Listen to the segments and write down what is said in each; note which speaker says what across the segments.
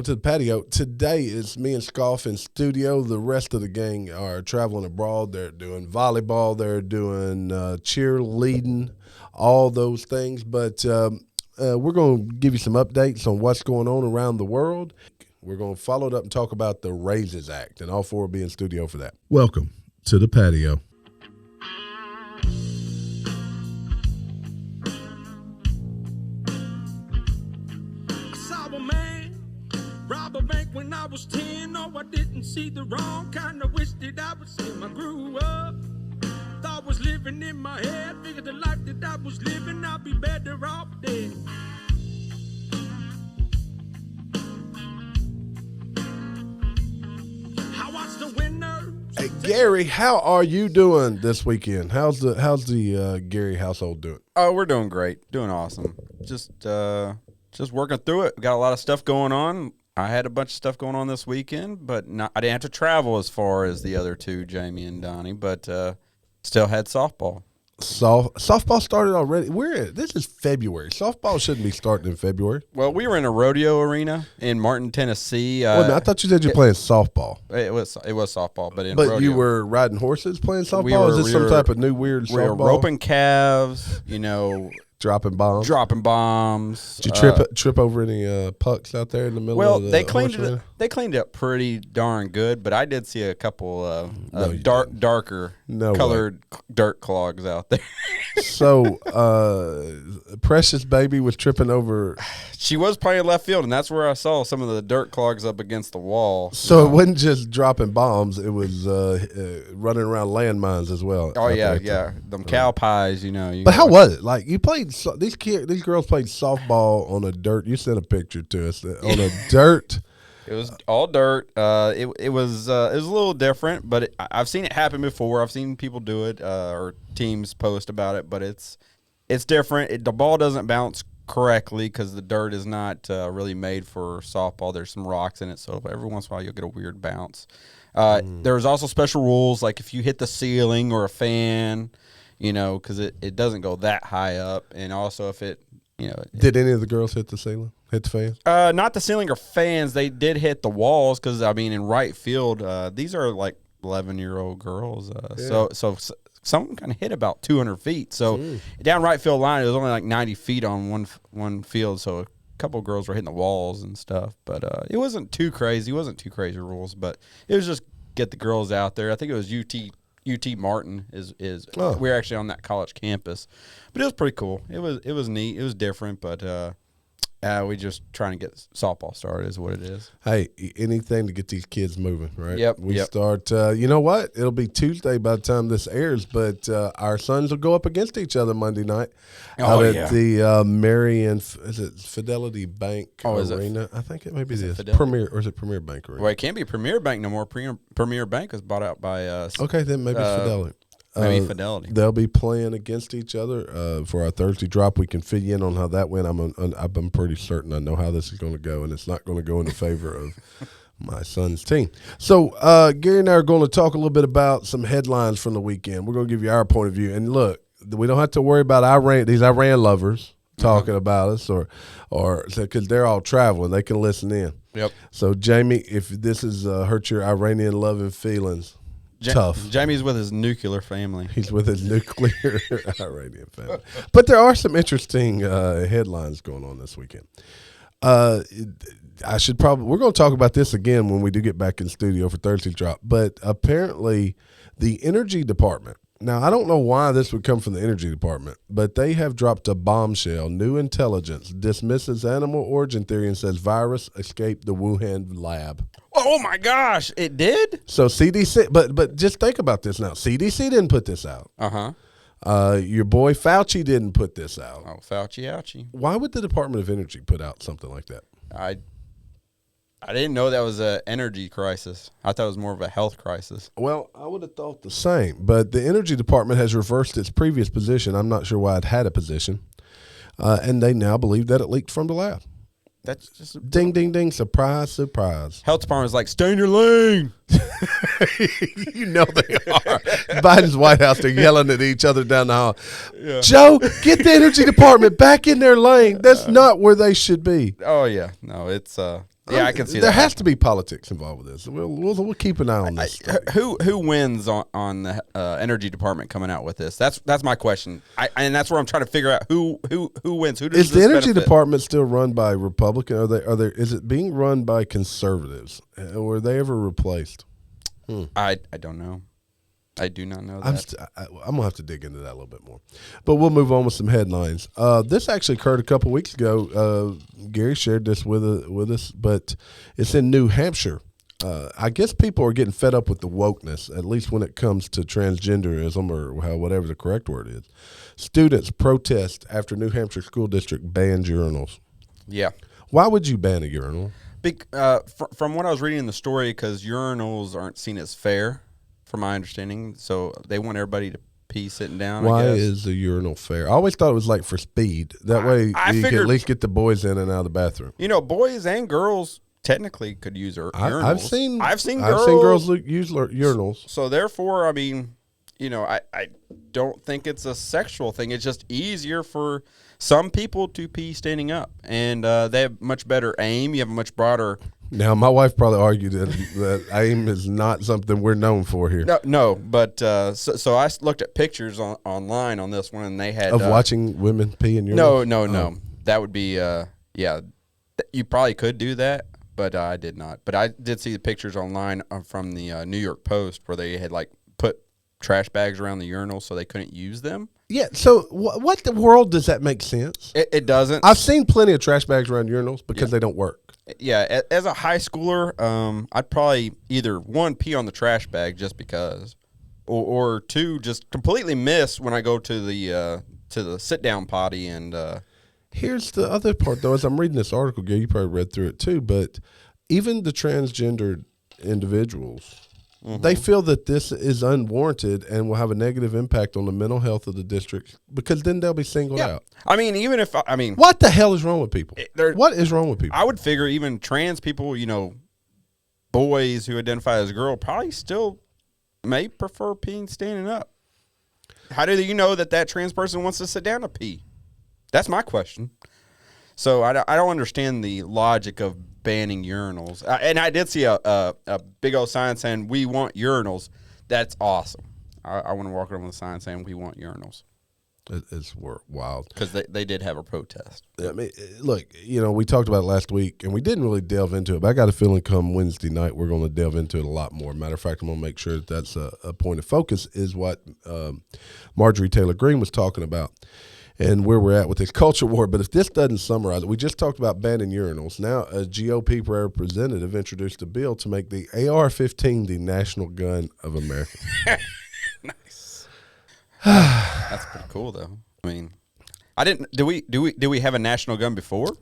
Speaker 1: to the patio. Today it's me and Scoff in studio. The rest of the gang are traveling abroad. They're doing volleyball. They're doing cheerleading, all those things. But we're going to give you some updates on what's going on around the world. We're going to follow it up and talk about the Raises Act, and all four will be in studio for that. Welcome to the patio.
Speaker 2: Rob a bank when I was 10. No, I didn't see the wrong kind. I wished that I was him. I grew up, thought was living in my head. Figured the life that I was living, I'd be better off dead. I watched the winners.
Speaker 1: Hey Gary, how are you doing this weekend? How's the Gary household doing?
Speaker 3: Oh, we're doing great, doing awesome. Just working through it. We got a lot of stuff going on. I had a bunch of stuff going on this weekend, but I didn't have to travel as far as the other two, Jamie and Donnie, but still had softball.
Speaker 1: Softball started already. This is February. Softball shouldn't be starting in February.
Speaker 3: Well, we were in a rodeo arena in Martin, Tennessee.
Speaker 1: I thought you said you were playing softball.
Speaker 3: It was softball, but rodeo.
Speaker 1: You were riding horses playing softball? Is this some type of new weird softball?
Speaker 3: We were roping calves,
Speaker 1: Dropping bombs.
Speaker 3: Did
Speaker 1: you trip over any pucks out there in the middle of the
Speaker 3: they cleaned it up pretty darn good, but I did see a couple darker colored dirt clogs out there.
Speaker 1: So, Precious Baby was tripping over.
Speaker 3: She was playing left field, and that's where I saw some of the dirt clogs up against the wall.
Speaker 1: So it wasn't just dropping bombs; it was running around landmines as well.
Speaker 3: Oh yeah. Them cow pies,
Speaker 1: But how was it? Like you played these girls played softball on a dirt. You sent a picture to us on a dirt.
Speaker 3: It was all dirt. It was a little different, but I've seen it happen before. I've seen people do it or teams post about it, but it's different. The ball doesn't bounce correctly because the dirt is not really made for softball. There's some rocks in it, so every once in a while you'll get a weird bounce. There's also special rules, like if you hit the ceiling or a fan, because it doesn't go that high up, and also if it,
Speaker 1: Did any of the girls hit the ceiling? Hit the fans?
Speaker 3: Not the ceiling or fans. They did hit the walls because, in right field, these are like 11-year-old girls. So some kind of hit about 200 feet. So down right field line, it was only like 90 feet on one field. So a couple of girls were hitting the walls and stuff. But it wasn't too crazy. It wasn't too crazy rules. But it was just get the girls out there. I think it was UT Martin is we're actually on that college campus. But it was pretty cool. It was neat. It was different, but we just trying to get softball started is what it is.
Speaker 1: Hey, anything to get these kids moving, right?
Speaker 3: Yep.
Speaker 1: We start, you know what? It'll be Tuesday by the time this airs, but our sons will go up against each other Monday night at the Marion, is it Fidelity Bank Arena? I think it may be this. Premier, or is it Premier Bank Arena?
Speaker 3: Well, it can't be Premier Bank no more. Premier Bank was bought out by
Speaker 1: okay, then maybe it's Fidelity.
Speaker 3: Maybe Fidelity.
Speaker 1: They'll be playing against each other for our Thursday drop. We can fill you in on how that went. I'm pretty certain I know how this is going to go, and it's not going to go in the favor of my son's team. So Gary and I are going to talk a little bit about some headlines from the weekend. We're going to give you our point of view. And look, we don't have to worry about these Iran lovers talking about us or because they're all traveling. They can listen in.
Speaker 3: Yep.
Speaker 1: So, Jamie, if this has hurt your Iranian loving feelings, tough.
Speaker 3: Jamie's with his nuclear family.
Speaker 1: He's with his nuclear Iranian family. But there are some interesting headlines going on this weekend. We're going to talk about this again when we do get back in studio for Thursday drop. But apparently the energy department, now I don't know why this would come from the energy department, but they have dropped a bombshell. New intelligence dismisses animal origin theory and says virus escaped the Wuhan lab.
Speaker 3: Oh my gosh, it did?
Speaker 1: So CDC, but just think about this now. CDC didn't put this out. Your boy Fauci didn't put this out.
Speaker 3: Oh, Fauci, ouchie.
Speaker 1: Why would the Department of Energy put out something like that?
Speaker 3: I didn't know that was an energy crisis. I thought it was more of a health crisis.
Speaker 1: Well, I would have thought the same. But the Energy Department has reversed its previous position. I'm not sure why it had a position. And they now believe that it leaked from the lab.
Speaker 3: That's just
Speaker 1: ding, ding, ding. Surprise, surprise.
Speaker 3: Health Department's like, stay in your lane.
Speaker 1: You know they are. Biden's White House, they're yelling at each other down the hall.
Speaker 3: Yeah.
Speaker 1: Joe, get the Energy Department back in their lane. That's not where they should be.
Speaker 3: Oh, yeah. No, it's Yeah, I can see
Speaker 1: there
Speaker 3: that.
Speaker 1: has to be politics involved with this. We'll keep an eye on this.
Speaker 3: Who wins on the energy department coming out with this? That's my question. And that's where I'm trying to figure out who wins. Who does
Speaker 1: Is the
Speaker 3: this
Speaker 1: energy
Speaker 3: benefit?
Speaker 1: department still run by Republican? Is it being run by conservatives? Were they ever replaced?
Speaker 3: I don't know. I do not know that.
Speaker 1: I'm gonna have to dig into that a little bit more, but we'll move on with some headlines. This actually occurred a couple weeks ago. Gary shared this with us, but it's in New Hampshire. I guess people are getting fed up with the wokeness, at least when it comes to transgenderism or whatever the correct word is. Students protest after New Hampshire school district banned urinals.
Speaker 3: Yeah.
Speaker 1: Why would you ban a urinal?
Speaker 3: From what I was reading in the story, because urinals aren't seen as fair, from my understanding, so they want everybody to pee sitting down.
Speaker 1: Why
Speaker 3: I guess.
Speaker 1: is a urinal fair? I always thought it was like for speed. That way you can at least get the boys in and out of the bathroom.
Speaker 3: You know, boys and girls technically could use urinals.
Speaker 1: I've seen girls use urinals.
Speaker 3: So therefore, I mean, you know, I don't think it's a sexual thing. It's just easier for some people to pee standing up, and they have much better aim. You have a much broader.
Speaker 1: Now, my wife probably argued that aim is not something we're known for here.
Speaker 3: No, but so I looked at pictures online on this one, and they had
Speaker 1: watching women pee in urinals.
Speaker 3: No. That would be yeah. You probably could do that, but I did not. But I did see the pictures online from the New York Post where they had like put trash bags around the urinals so they couldn't use them.
Speaker 1: Yeah, so what the world does that make sense?
Speaker 3: It doesn't.
Speaker 1: I've seen plenty of trash bags around urinals because they don't work.
Speaker 3: Yeah, as a high schooler, I'd probably either one, pee on the trash bag just because, or two, just completely miss when I go to the sit down potty. And
Speaker 1: here's the other part, though. As I'm reading this article, Gary, you probably read through it too, but even the transgendered individuals, they feel that this is unwarranted and will have a negative impact on the mental health of the district because then they'll be singled out.
Speaker 3: I mean, even if
Speaker 1: what the hell is wrong with people? What is wrong with people?
Speaker 3: I would figure even trans people, you know, boys who identify as a girl, probably still may prefer peeing standing up. How do you know that trans person wants to sit down to pee? That's my question. So I don't understand the logic of banning urinals. And I did see a big old sign saying, "We want urinals." That's awesome. I want to walk around with a sign saying, "We want urinals."
Speaker 1: It's wild.
Speaker 3: Because they did have a protest.
Speaker 1: I mean, look, you know, we talked about it last week, and we didn't really delve into it, but I got a feeling come Wednesday night we're going to delve into it a lot more. Matter of fact, I'm going to make sure that's a point of focus is what Marjorie Taylor Greene was talking about and where we're at with this culture war. But if this doesn't summarize it, we just talked about banning urinals. Now, a GOP representative introduced a bill to make the AR-15 the national gun of America.
Speaker 3: Nice. That's pretty cool, though. I mean, I didn't. Do we have a national gun before?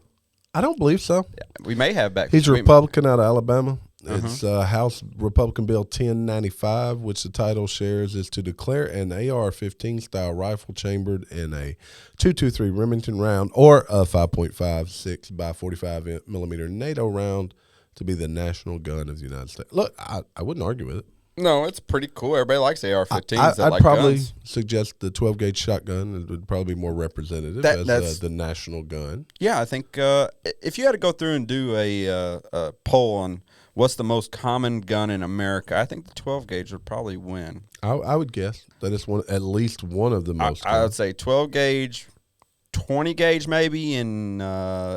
Speaker 1: I don't believe so.
Speaker 3: Yeah, we may have back.
Speaker 1: He's a Republican out of Alabama. It's House Republican Bill 1095, which the title shares is to declare an AR-15 style rifle chambered in a .223 Remington round or a 5.56 by 45 millimeter NATO round to be the national gun of the United States. Look, I wouldn't argue with it.
Speaker 3: No, it's pretty cool. Everybody likes AR-15s.
Speaker 1: I'd probably suggest the 12-gauge shotgun. It would probably be more representative as the national gun.
Speaker 3: Yeah, I think if you had to go through and do a poll on what's the most common gun in America, I think the 12-gauge would probably win. I would guess that it's at least one of the most common. I would say 12-gauge, 20-gauge maybe, and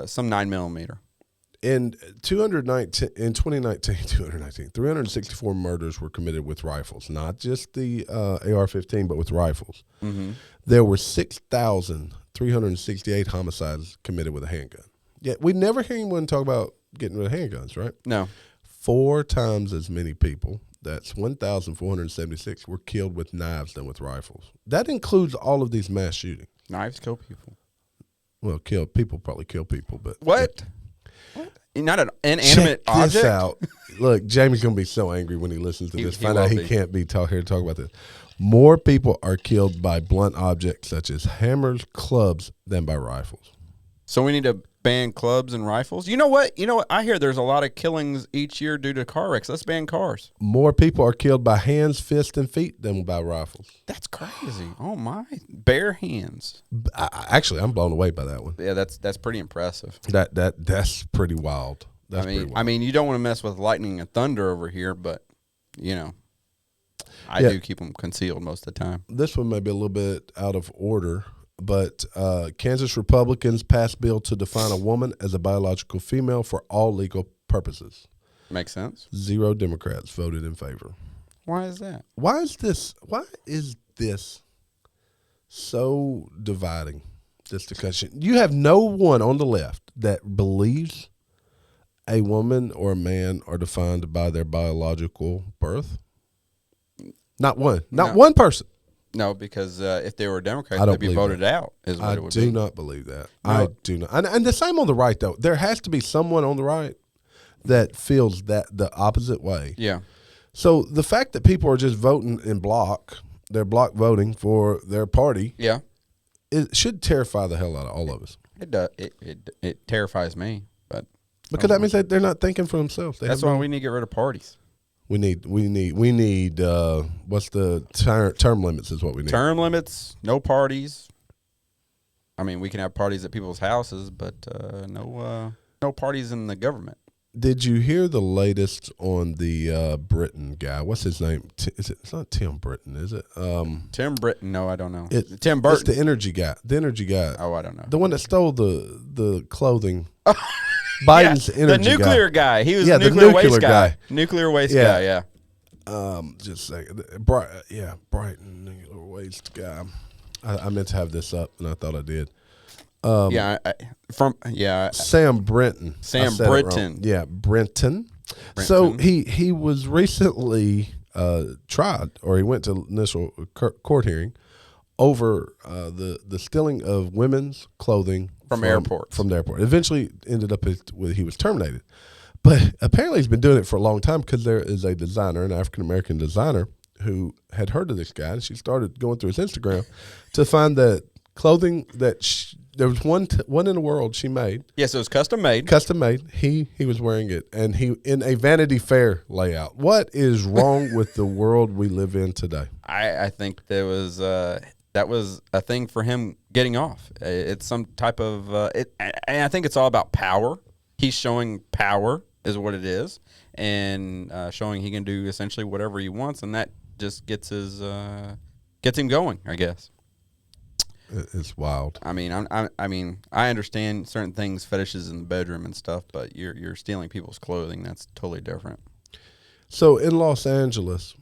Speaker 3: some 9mm.
Speaker 1: In 2019, 364 murders were committed with rifles, not just the AR-15, but with rifles. Mm-hmm. There were 6,368 homicides committed with a handgun. Yet we never hear anyone talk about getting rid of handguns, right?
Speaker 3: No.
Speaker 1: 4 times as many people, that's 1,476, were killed with knives than with rifles. That includes all of these mass shootings.
Speaker 3: Knives kill people.
Speaker 1: Well, probably kill people, but
Speaker 3: what? Not an inanimate object?
Speaker 1: Check this out. Look, Jamie's going to be so angry when he listens to this. Find out he can't be here to talk about this. More people are killed by blunt objects such as hammers, clubs, than by rifles.
Speaker 3: So we need to ban clubs and rifles? You know what? I hear there's a lot of killings each year due to car wrecks. Let's ban cars.
Speaker 1: More people are killed by hands, fists, and feet than by rifles.
Speaker 3: That's crazy. Oh, my. Bare hands.
Speaker 1: Actually, I'm blown away by that one.
Speaker 3: Yeah, that's pretty impressive.
Speaker 1: That's pretty wild. That's pretty wild.
Speaker 3: I mean, you don't want to mess with lightning and thunder over here, but I do keep them concealed most of the time.
Speaker 1: This one may be a little bit out of order, but Kansas Republicans passed bill to define a woman as a biological female for all legal purposes.
Speaker 3: Makes sense.
Speaker 1: 0 Democrats voted in favor.
Speaker 3: Why is that?
Speaker 1: Why is this so dividing, this discussion? You have no one on the left that believes a woman or a man are defined by their biological birth. Not one. Not one person.
Speaker 3: No, because if they were Democrats,
Speaker 1: I don't
Speaker 3: they'd be
Speaker 1: believe
Speaker 3: voted
Speaker 1: that.
Speaker 3: out. Is what
Speaker 1: I
Speaker 3: it would be.
Speaker 1: do not believe that.
Speaker 3: No.
Speaker 1: I do not. And the same on the right, though. There has to be someone on the right that feels that the opposite way.
Speaker 3: Yeah.
Speaker 1: So the fact that people are just voting in block, they're block voting for their party,
Speaker 3: Yeah.
Speaker 1: it should terrify the hell out of all of us.
Speaker 3: It does. It terrifies me, but
Speaker 1: Because that means that they're not thinking for themselves.
Speaker 3: that's why we need to get rid of parties.
Speaker 1: We need. What's the term limits? Is what we need.
Speaker 3: Term limits, no parties. I mean, we can have parties at people's houses, but no parties in the government.
Speaker 1: Did you hear the latest on the Britton guy? What's his name? It's not Tim Britton, is it?
Speaker 3: Tim Britton? No, I don't know.
Speaker 1: It's
Speaker 3: Tim Burton.
Speaker 1: the energy guy. The energy guy.
Speaker 3: Oh, I don't know.
Speaker 1: The one that stole the clothing. Biden's energy
Speaker 3: the nuclear guy. He was
Speaker 1: Yeah,
Speaker 3: the
Speaker 1: the
Speaker 3: nuclear
Speaker 1: nuclear
Speaker 3: waste
Speaker 1: guy.
Speaker 3: guy. Nuclear waste guy. Yeah.
Speaker 1: Just a second. Brighton nuclear waste guy. I meant to have this up, and I thought I did. Sam Brenton.
Speaker 3: Sam
Speaker 1: I said it
Speaker 3: Britton.
Speaker 1: wrong. Yeah, Brenton. So he was recently tried, or he went to initial court hearing over the stealing of women's clothing
Speaker 3: From airports.
Speaker 1: From the airport. Eventually ended up he was terminated. But apparently he's been doing it for a long time because there is a designer, an African-American designer, who had heard of this guy. And she started going through his Instagram to find that clothing that there was one in the world she made.
Speaker 3: Yes, it was custom made.
Speaker 1: Custom made. He was wearing it, and he in a Vanity Fair layout. What is wrong with the world we live in today?
Speaker 3: I think that was a thing for him getting off. It's some type of and I think it's all about power. He's showing power is what it is, and showing he can do essentially whatever he wants, and that just gets him going, I guess.
Speaker 1: It's wild.
Speaker 3: I mean, I understand certain things, fetishes in the bedroom and stuff, but you're stealing people's clothing. That's totally different.
Speaker 1: So in Los Angeles,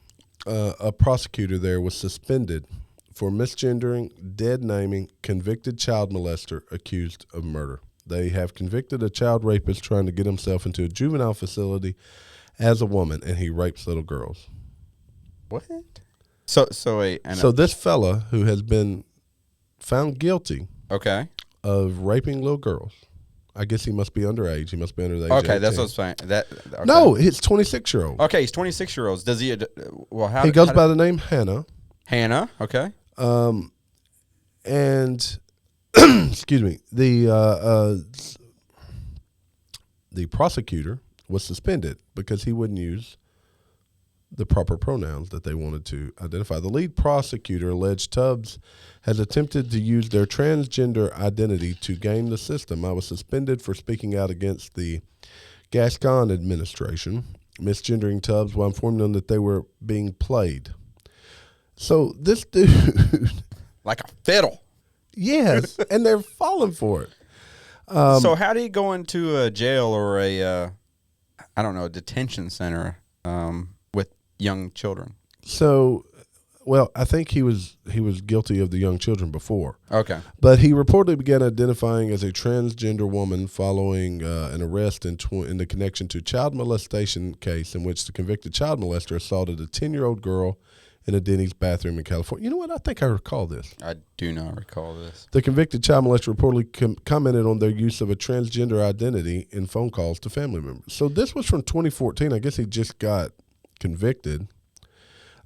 Speaker 1: a prosecutor there was suspended for misgendering, dead naming, convicted child molester accused of murder. They have convicted a child rapist trying to get himself into a juvenile facility as a woman, and he rapes little girls.
Speaker 3: What? So
Speaker 1: this fella who has been found guilty of raping little girls, I guess he must be underage. He must be under the age of 18.
Speaker 3: That's what I'm saying.
Speaker 1: No, he's 26-year-old.
Speaker 3: Okay, he's 26-year-olds. Does he? Well,
Speaker 1: he goes by the name Hannah.
Speaker 3: Hannah. Okay.
Speaker 1: And excuse me, the prosecutor was suspended because he wouldn't use the proper pronouns that they wanted to identify. The lead prosecutor alleged Tubbs has attempted to use their transgender identity to game the system. I was suspended for speaking out against the Gascon administration, misgendering Tubbs while informing them that they were being played. So this dude...
Speaker 3: like a fiddle.
Speaker 1: Yes, and they're falling for it.
Speaker 3: So how did he go into a jail or a detention center with young children? So,
Speaker 1: well, I think he was guilty of the young children before.
Speaker 3: Okay.
Speaker 1: But he reportedly began identifying as a transgender woman following an arrest in the connection to a child molestation case in which the convicted child molester assaulted a 10-year-old girl in a Denny's bathroom in California. You know what? I think I recall this.
Speaker 3: I do not recall this.
Speaker 1: The convicted child molester reportedly commented on their use of a transgender identity in phone calls to family members. So this was from 2014. I guess he just got convicted.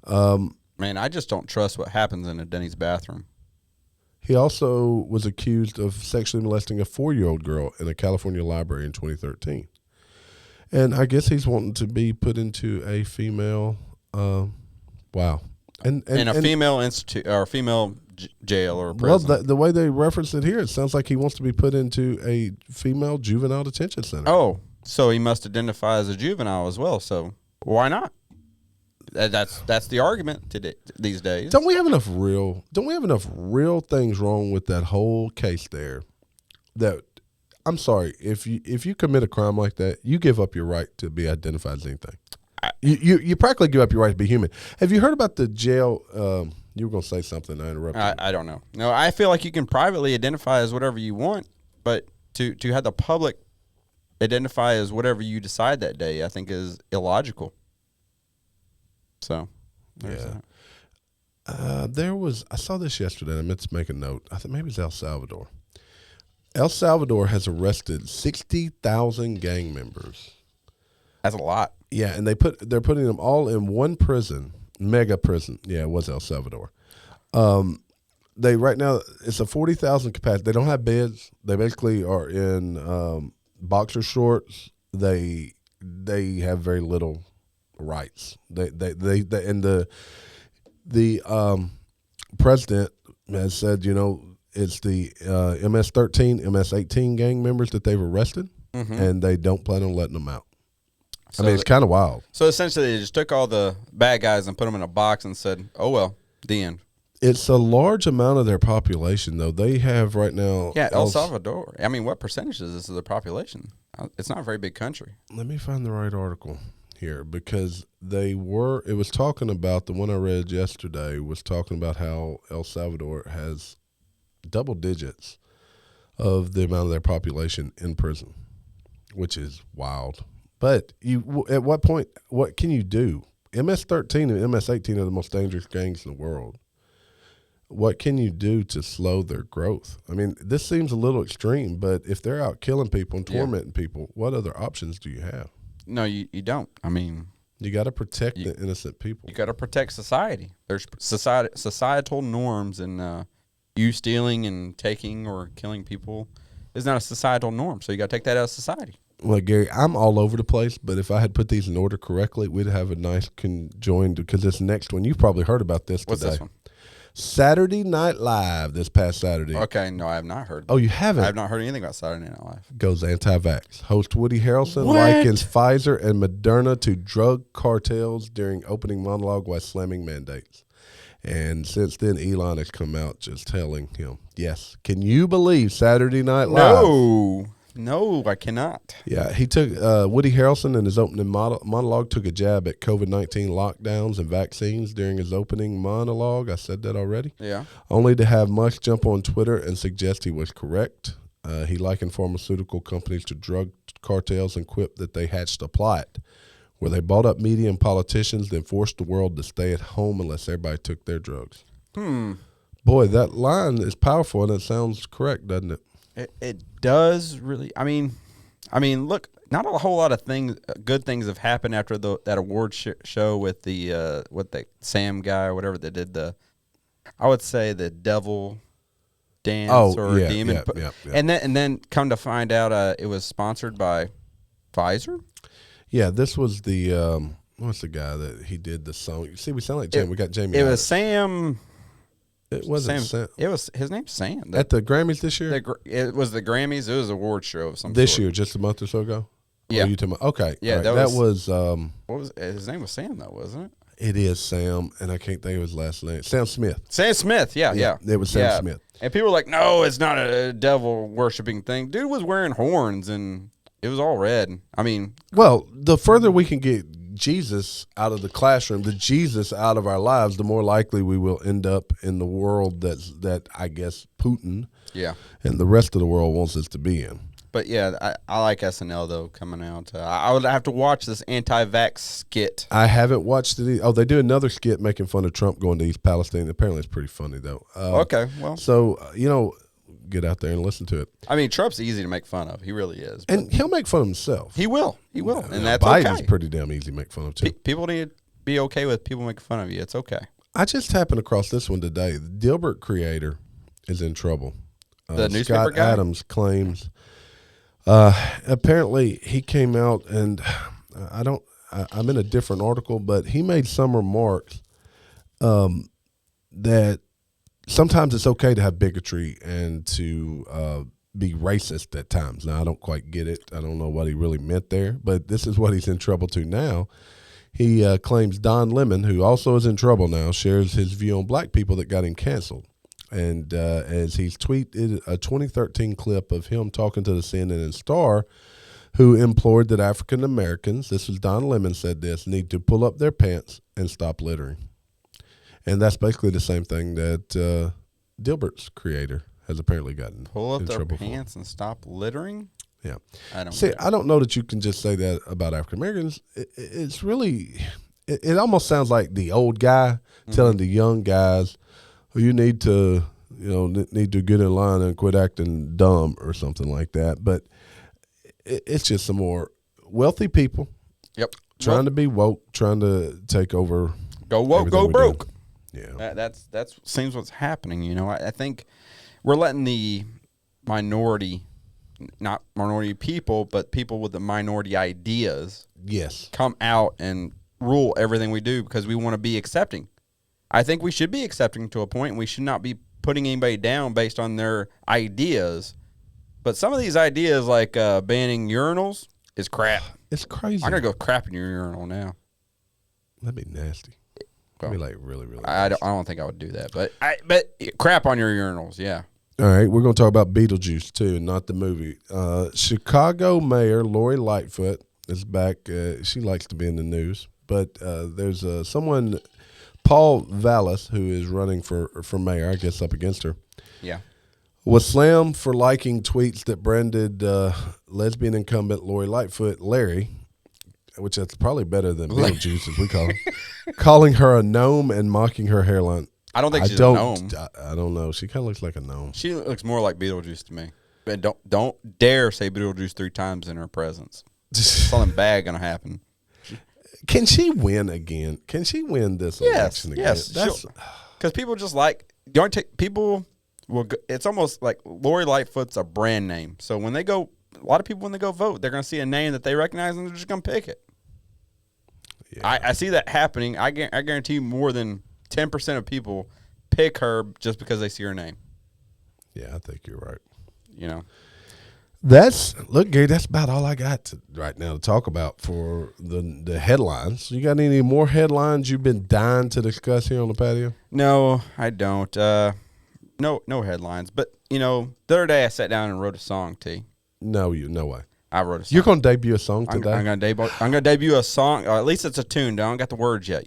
Speaker 3: Man, I just don't trust what happens in a Denny's bathroom.
Speaker 1: He also was accused of sexually molesting a 4-year-old girl in a California library in 2013. And I guess he's wanting to be put into a female, wow. And
Speaker 3: female institute or female jail or prison.
Speaker 1: Well, the way they reference it here, it sounds like he wants to be put into a female juvenile detention center.
Speaker 3: Oh, So he must identify as a juvenile as well. So why not? That's the argument today these days.
Speaker 1: Don't we have enough real things wrong with that whole case there? That I'm sorry, if you commit a crime like that, you give up your right to be identified as anything. You practically give up your right to be human. Have you heard about the jail? You were going to say something. I interrupted.
Speaker 3: I don't know. No, I feel like you can privately identify as whatever you want, but to have the public identify as whatever you decide that day, I think is illogical. So,
Speaker 1: yeah. I saw this yesterday. I meant to make a note. I think maybe it's El Salvador. El Salvador has arrested 60,000 gang members.
Speaker 3: That's a lot.
Speaker 1: Yeah, and they're putting them all in one prison, mega prison. Yeah, it was El Salvador. They right now it's a 40,000 capacity. They don't have beds. They basically are in boxer shorts. They have very little rights. They and the president has said, it's the MS-13, MS-18 gang members that they've arrested, and they don't plan on letting them out. So it's kind of wild.
Speaker 3: So essentially, they just took all the bad guys and put them in a box and said, "Oh well, the end."
Speaker 1: It's a large amount of their population, though. They have right now.
Speaker 3: Yeah, El Salvador. I mean, what percentage is this of the population? It's not a very big country.
Speaker 1: Let me find the right article here, because it was talking about, the one I read yesterday was talking about how El Salvador has double digits of the amount of their population in prison, which is wild. But at what point, what can you do? MS-13 and MS-18 are the most dangerous gangs in the world. What can you do to slow their growth? I mean, this seems a little extreme, but if they're out killing people and tormenting people, what other options do you have?
Speaker 3: No, you don't. I mean,
Speaker 1: you got to protect the innocent people.
Speaker 3: You got to protect society. There's societal norms, and you stealing and taking or killing people is not a societal norm. So you got to take that out of society.
Speaker 1: Well, Gary, I'm all over the place, but if I had put these in order correctly, we'd have a nice conjoined, because this next one, you've probably heard about this today.
Speaker 3: What's this one?
Speaker 1: Saturday Night Live this past Saturday.
Speaker 3: Okay, no, I have not heard.
Speaker 1: Oh, you haven't?
Speaker 3: I have not heard anything about Saturday Night Live.
Speaker 1: Goes anti-vax. Host Woody Harrelson likens Pfizer and Moderna to drug cartels during opening monologue while slamming mandates. And since then, Elon has come out just telling him, yes. Can you believe Saturday Night Live?
Speaker 3: No, I cannot.
Speaker 1: Yeah, he took Woody Harrelson in his opening monologue took a jab at COVID-19 lockdowns and vaccines during his opening monologue. I said that already.
Speaker 3: Yeah.
Speaker 1: Only to have Musk jump on Twitter and suggest he was correct. He likened pharmaceutical companies to drug cartels and quipped that they hatched a plot where they bought up media and politicians, then forced the world to stay at home unless everybody took their drugs. Boy, that line is powerful, and it sounds correct, doesn't it?
Speaker 3: It does really. I mean, look, not a whole lot of good things have happened after that award show with the Sam guy or whatever that did I would say the devil dance demon. Yeah. And then come to find out, it was sponsored by Pfizer.
Speaker 1: Yeah, this was the what's the guy that he did the song? You see, we sound like Jamie. We got Jamie.
Speaker 3: It was Sam.
Speaker 1: It wasn't Sam.
Speaker 3: It was his name's Sam.
Speaker 1: At the Grammys this year?
Speaker 3: It was the Grammys. It was an award show of some
Speaker 1: this
Speaker 3: sort.
Speaker 1: year, just a month or so ago?
Speaker 3: Yeah.
Speaker 1: You talking about? Okay.
Speaker 3: Yeah,
Speaker 1: right.
Speaker 3: that was
Speaker 1: what
Speaker 3: was his name was Sam though, wasn't it?
Speaker 1: It is Sam, and I can't think of his last name. Sam Smith.
Speaker 3: Sam Smith, yeah.
Speaker 1: It was Sam Smith.
Speaker 3: And people were like, no, it's not a devil worshiping thing. Dude was wearing horns, and it was all red. I mean,
Speaker 1: well, the further we can get Jesus out of the classroom, the Jesus out of our lives, the more likely we will end up in the world that I guess Putin and the rest of the world wants us to be in.
Speaker 3: But yeah, I like SNL though coming out. I would have to watch this anti-vax skit.
Speaker 1: I haven't watched it. Oh, they do another skit making fun of Trump going to East Palestine. Apparently, it's pretty funny though.
Speaker 3: Okay, well,
Speaker 1: so get out there and listen to it.
Speaker 3: I mean, Trump's easy to make fun of. He really is.
Speaker 1: And he'll make fun of himself.
Speaker 3: He will. And that's
Speaker 1: Biden's
Speaker 3: okay.
Speaker 1: pretty damn easy to make fun of, too.
Speaker 3: People need to be okay with people making fun of you. It's okay.
Speaker 1: I just happened across this one today. The Dilbert creator is in trouble.
Speaker 3: The newspaper
Speaker 1: Scott
Speaker 3: guy?
Speaker 1: Adams claims. Apparently, he came out and I'm in a different article, but he made some remarks that sometimes it's okay to have bigotry and to be racist at times. Now, I don't quite get it. I don't know what he really meant there, but this is what he's in trouble to now. He claims Don Lemon, who also is in trouble now, shares his view on black people that got him canceled. And as he's tweeted a 2013 clip of him talking to the CNN and Star, who implored that African Americans, this was Don Lemon said this, need to pull up their pants and stop littering. And that's basically the same thing that Dilbert's creator has apparently gotten
Speaker 3: Pull up
Speaker 1: in
Speaker 3: their
Speaker 1: trouble
Speaker 3: pants and stop littering?
Speaker 1: Yeah.
Speaker 3: I don't
Speaker 1: See,
Speaker 3: get it.
Speaker 1: I don't know that you can just say that about African Americans. It's really, it almost sounds like the old guy telling the young guys, well, you need to, need to get in line and quit acting dumb or something like that. But it's just some more wealthy people.
Speaker 3: Yep.
Speaker 1: Trying to be woke, trying to take over.
Speaker 3: Go woke,
Speaker 1: everything
Speaker 3: go
Speaker 1: we
Speaker 3: broke.
Speaker 1: do. Yeah.
Speaker 3: That's seems what's happening. I think we're letting the minority, not minority people, but people with the minority ideas,
Speaker 1: Yes.
Speaker 3: come out and rule everything we do because we want to be accepting. I think we should be accepting to a point, and we should not be putting anybody down based on their ideas. But some of these ideas, like banning urinals, is crap.
Speaker 1: It's crazy.
Speaker 3: I'm gonna go crap in your urinal now.
Speaker 1: That'd be nasty. That'd be like really, really
Speaker 3: I
Speaker 1: nasty.
Speaker 3: don't think I would do that, but crap on your urinals, yeah.
Speaker 1: All right, we're going to talk about Beetlejuice, too, not the movie. Chicago Mayor Lori Lightfoot is back. She likes to be in the news. But there's someone, Paul Vallis, who is running for mayor, I guess up against her.
Speaker 3: Yeah.
Speaker 1: Was slammed for liking tweets that branded lesbian incumbent Lori Lightfoot, Larry, which that's probably better than Beetlejuice, as we call him, calling her a gnome and mocking her hairline.
Speaker 3: I don't think she's a gnome.
Speaker 1: I don't know. She kind of looks like a gnome.
Speaker 3: She looks more like Beetlejuice to me. But don't dare say Beetlejuice 3 times in her presence. Something bad gonna happen.
Speaker 1: Can she win again? Can she win this election again?
Speaker 3: Yes, because people just like people will. It's almost like Lori Lightfoot's a brand name. So when they go, a lot of people when they go vote, they're gonna see a name that they recognize and they're just gonna pick it. Yeah. I see that happening. I guarantee you more than 10% of people pick her just because they see her name.
Speaker 1: Yeah, I think you're right. Look, Gary, that's about all I got right now to talk about for the headlines. You got any more headlines you've been dying to discuss here on the patio?
Speaker 3: No, I don't. No headlines. But, the other day I sat down and wrote a song, T.
Speaker 1: No way.
Speaker 3: I wrote a song.
Speaker 1: You're going to debut a song today?
Speaker 3: I'm gonna debut a song. At least it's a tune. I don't got the words yet,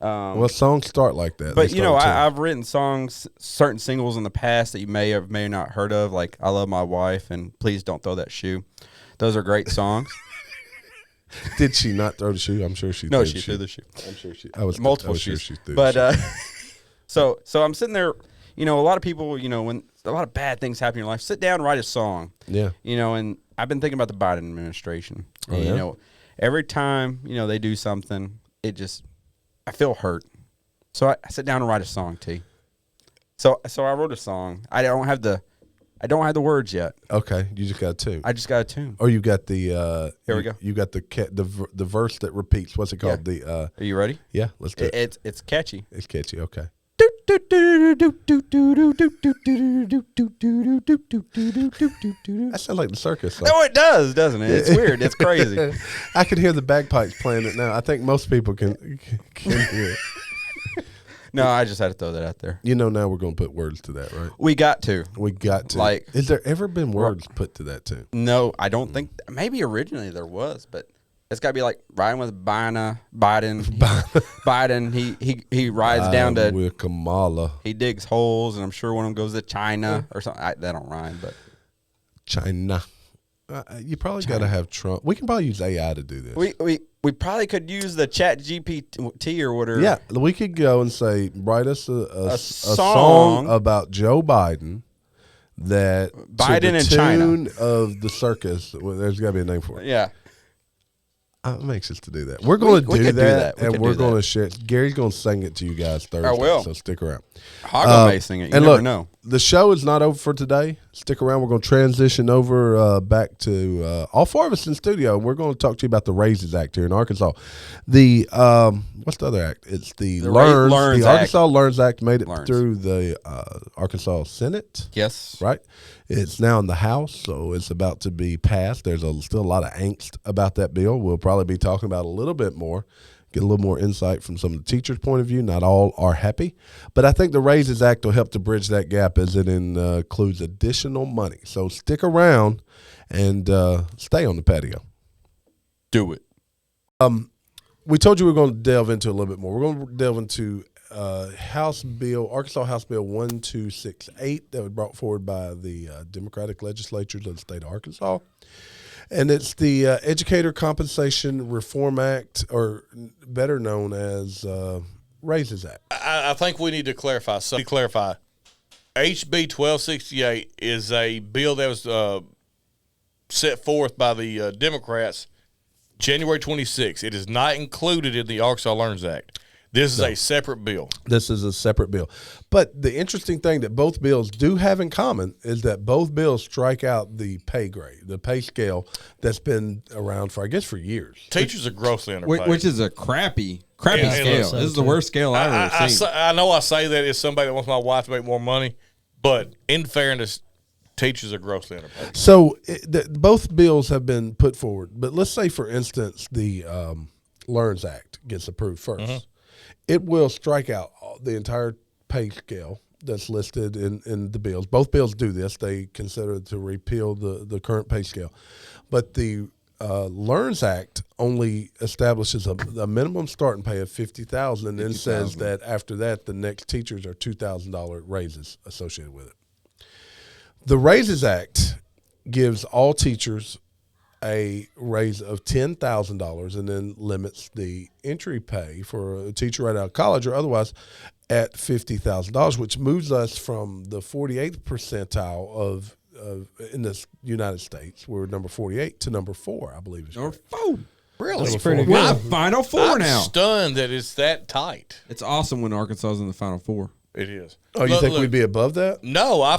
Speaker 1: Well, songs start like that.
Speaker 3: But, I've written songs, certain singles in the past that you may or may not heard of, like I Love My Wife and Please Don't Throw That Shoe. Those are great songs.
Speaker 1: Did she not throw the shoe? I'm sure she
Speaker 3: No,
Speaker 1: threw
Speaker 3: she
Speaker 1: the
Speaker 3: threw the shoe.
Speaker 1: I'm sure she.
Speaker 3: Multiple
Speaker 1: I was
Speaker 3: shoes.
Speaker 1: Sure she threw
Speaker 3: but
Speaker 1: the shoe.
Speaker 3: so I'm sitting there, a lot of people, when a lot of bad things happen in your life, sit down and write a song.
Speaker 1: Yeah.
Speaker 3: And I've been thinking about the Biden administration.
Speaker 1: Oh,
Speaker 3: And,
Speaker 1: yeah?
Speaker 3: every time, they do something, I feel hurt. So I sit down and write a song, T. So I wrote a song. I don't have the words yet.
Speaker 1: Okay, you just got a tune.
Speaker 3: I just got a tune.
Speaker 1: Or you got the
Speaker 3: Here we go.
Speaker 1: You got the verse that repeats. What's it called?
Speaker 3: Are you ready?
Speaker 1: Yeah, let's do it.
Speaker 3: It's catchy.
Speaker 1: It's catchy. Okay. That sounds like the circus song.
Speaker 3: No, it does, doesn't it? It's weird. It's crazy.
Speaker 1: I can hear the bagpipes playing it now. I think most people can hear it.
Speaker 3: No, I just had to throw that out there.
Speaker 1: Now we're going to put words to that, right?
Speaker 3: We got to.
Speaker 1: We got to.
Speaker 3: Like,
Speaker 1: has there ever been words put to that tune?
Speaker 3: No, I don't think. Maybe originally there was, but it's got to be like riding with Biden. Biden. He rides down to
Speaker 1: with Kamala.
Speaker 3: He digs holes, and I'm sure one of them goes to China or something. That don't rhyme, but
Speaker 1: China. You probably got to have Trump. We can probably use AI to do this.
Speaker 3: We probably could use the Chat GPT or whatever.
Speaker 1: Yeah, we could go and say, write us a song about Joe Biden that
Speaker 3: Biden
Speaker 1: to the
Speaker 3: and
Speaker 1: tune
Speaker 3: China
Speaker 1: of the circus. Well, there's got to be a name for it.
Speaker 3: Yeah.
Speaker 1: I'm anxious to do that. We're going to do that, and we're going
Speaker 3: to
Speaker 1: to share it. Gary's going to sing it to you guys Thursday.
Speaker 3: I will.
Speaker 1: So stick around.
Speaker 3: Hoggo may sing it. You
Speaker 1: and
Speaker 3: never
Speaker 1: look,
Speaker 3: know.
Speaker 1: the show is not over for today. Stick around. We're going to transition over back to all four of us in studio. We're going to talk to you about the Raises Act here in Arkansas. The what's the other act? It's the Learns. The Arkansas Learns Act made it through the Arkansas Senate.
Speaker 3: Yes.
Speaker 1: Right? It's now in the House, so it's about to be passed. There's still a lot of angst about that bill. We'll probably be talking about a little bit more. Get a little more insight from some of the teachers' point of view. Not all are happy. But I think the Raises Act will help to bridge that gap as it includes additional money. So stick around and stay on the patio.
Speaker 3: Do it.
Speaker 1: We told you we were going to delve into a little bit more. We're going to delve into Arkansas House Bill 1268 that was brought forward by the Democratic legislatures of the state of Arkansas. And it's the Educator Compensation Reform Act, or better known as Raises Act.
Speaker 4: I think we need to clarify. So, HB 1268 is a bill that was set forth by the Democrats January 26th. It is not included in the Arkansas Learns Act. This is a separate bill.
Speaker 1: This is a separate bill. But the interesting thing that both bills do have in common is that both bills strike out the pay grade, the pay scale that's been around for years.
Speaker 4: Teachers are grossly underpaid.
Speaker 5: Which is a crappy scale. This is the worst scale I've ever seen.
Speaker 4: I know I say that as somebody that wants my wife to make more money, but in fairness, teachers are grossly underpaid.
Speaker 1: So both bills have been put forward. But let's say, for instance, the Learns Act gets approved first. Mm-hmm. It will strike out the entire pay scale that's listed in the bills. Both bills do this. They consider to repeal the current pay scale. But the Learns Act only establishes a minimum starting pay of $50,000 and then says that after that, the next teachers are $2,000 raises associated with it. The Raises Act gives all teachers a raise of $10,000 and then limits the entry pay for a teacher right out of college or otherwise at $50,000, which moves us from the 48th percentile of in the United States. We're number 48 to number 4, I believe.
Speaker 5: Number 4.
Speaker 4: Really?
Speaker 5: That's pretty good. Final 4 now.
Speaker 4: I'm stunned that it's that tight.
Speaker 5: It's awesome when Arkansas is in the Final 4.
Speaker 4: It is.
Speaker 1: Oh, you think we'd be above that?
Speaker 4: No, I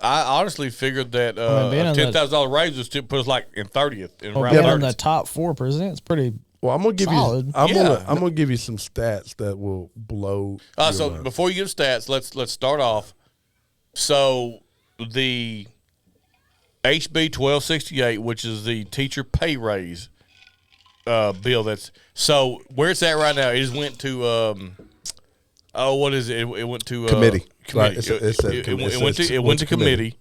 Speaker 4: honestly figured that a $10,000 raise would still put us like in 30th.
Speaker 6: Being on the top 4%, it's pretty.
Speaker 1: Well, I'm gonna give
Speaker 6: solid.
Speaker 1: you. I'm gonna give you some stats that will blow.
Speaker 4: So mind. Before you give stats, let's start off. So the HB 1268, which is the teacher pay raise bill, that's so where it's at right now. It just went to. What is it? It went to
Speaker 1: committee. Right.
Speaker 4: It went to committee,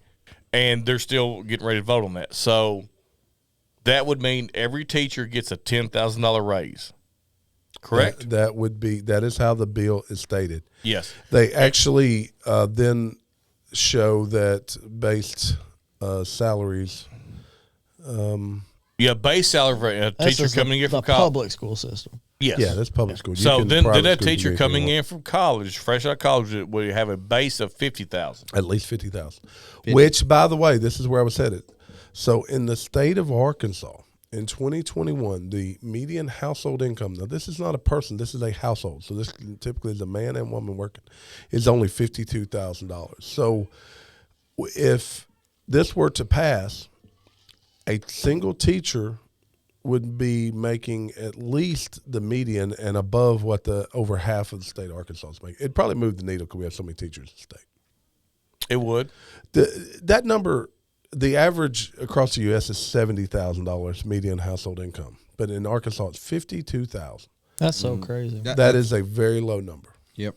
Speaker 4: and they're still getting ready to vote on that. So that would mean every teacher gets a $10,000 raise. Correct.
Speaker 1: That is how the bill is stated.
Speaker 4: Yes.
Speaker 1: They actually then show that based salaries.
Speaker 4: Base salary for a teacher coming in from college.
Speaker 6: The public school system.
Speaker 4: Yes.
Speaker 1: Yeah, that's public school.
Speaker 4: So then that teacher coming in from college, fresh out of college, would have a base of $50,000.
Speaker 1: At least $50,000. Which, by the way, this is where I was headed. So in the state of Arkansas, in 2021, the median household income, now this is not a person, this is a household. So this typically is a man and woman working, is only $52,000. So if this were to pass, a single teacher would be making at least the median and above what the over half of the state of Arkansas is making. It'd probably move the needle because we have so many teachers in the state.
Speaker 4: It would.
Speaker 1: That number, the average across the U.S. is $70,000 median household income, but in Arkansas it's $52,000.
Speaker 6: That's so crazy.
Speaker 1: That is a very low number.
Speaker 5: Yep.